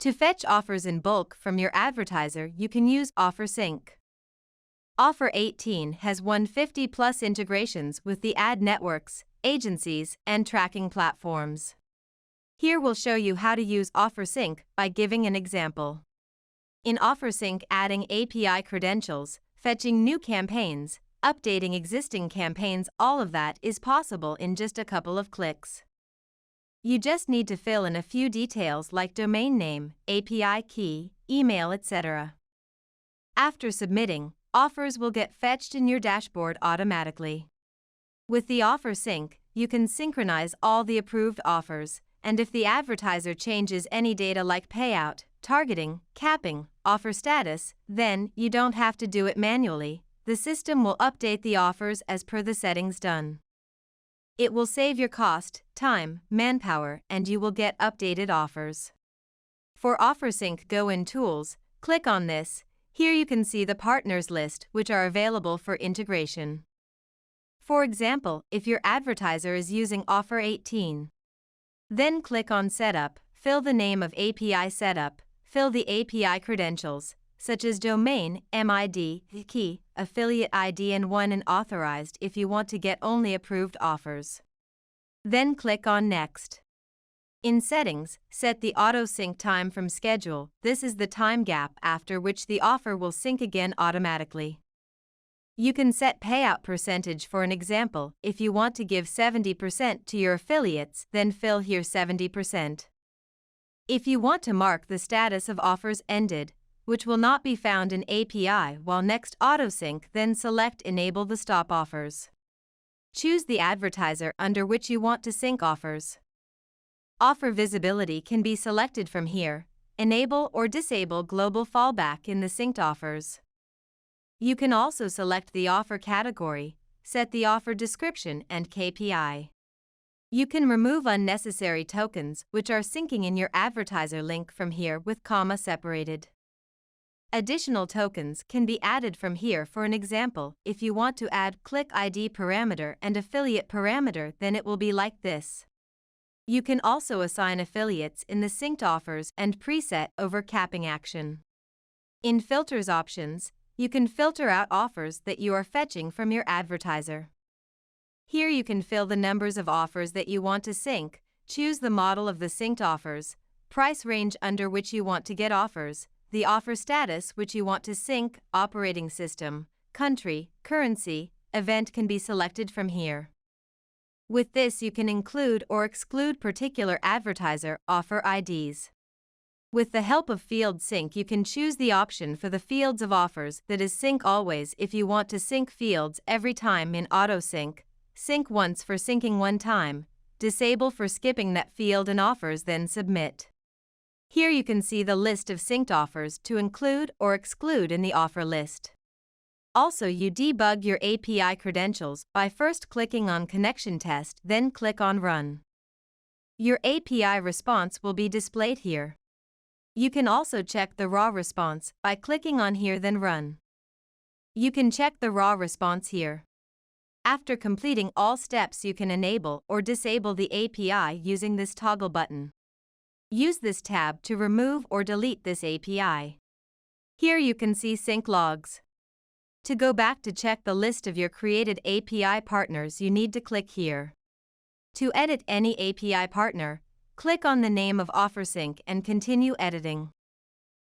To fetch offers in bulk from your advertiser, you can use OfferSync. Offer18 has 150+ integrations with the ad networks, agencies, and tracking platforms. Here we'll show you how to use OfferSync by giving an example. In OfferSync, adding API credentials, fetching new campaigns, updating existing campaigns, all of that is possible in just a couple of clicks. You just need to fill in a few details like domain name, API key, email, etc. After submitting, offers will get fetched in your dashboard automatically. With the OfferSync, you can synchronize all the approved offers, and if the advertiser changes any data like payout, targeting, capping, offer status, then you don't have to do it manually. The system will update the offers as per the settings done. It will save your cost, time, manpower, and you will get updated offers. For OfferSync, go in Tools, click on this. Here you can see the partners list which are available for integration. For example, if your advertiser is using Offer18, then click on Setup, fill the name of API setup, fill the API credentials, such as domain, MID, key, affiliate ID, and authorized if you want to get only approved offers. Then click on Next. In Settings, set the auto sync time from schedule. This is the time gap after which the offer will sync again automatically. You can set payout percentage. For an example, if you want to give 70% to your affiliates, then fill here 70%. If you want to mark the status of offers ended, which will not be found in API while next autosync, then select Enable the stop offers. Choose the advertiser under which you want to sync offers. Offer visibility can be selected from here. Enable or disable global fallback in the synced offers. You can also select the offer category, set the offer description and KPI. You can remove unnecessary tokens which are syncing in your advertiser link from here with comma separated. Additional tokens can be added from here. For an example, if you want to add click ID parameter and affiliate parameter, then it will be like this. You can also assign affiliates in the synced offers and preset over capping action. In Filters options, you can filter out offers that you are fetching from your advertiser. Here you can fill the numbers of offers that you want to sync, choose the model of the synced offers, price range under which you want to get offers, the offer status which you want to sync, operating system, country, currency, event can be selected from here. With this you can include or exclude particular advertiser offer IDs. With the help of Field Sync, you can choose the option for the fields of offers that is sync always if you want to sync fields every time in AutoSync, sync once for syncing one time, disable for skipping that field and offers, then submit. Here you can see the list of synced offers to include or exclude in the offer list. Also, you debug your API credentials by first clicking on Connection Test, then click on Run. Your API response will be displayed here. You can also check the raw response by clicking on here, then Run. You can check the raw response here. After completing all steps, you can enable or disable the API using this toggle button. Use this tab to remove or delete this API. Here you can see sync logs. To go back to check the list of your created API partners, you need to click here. To edit any API partner, click on the name of OfferSync and continue editing.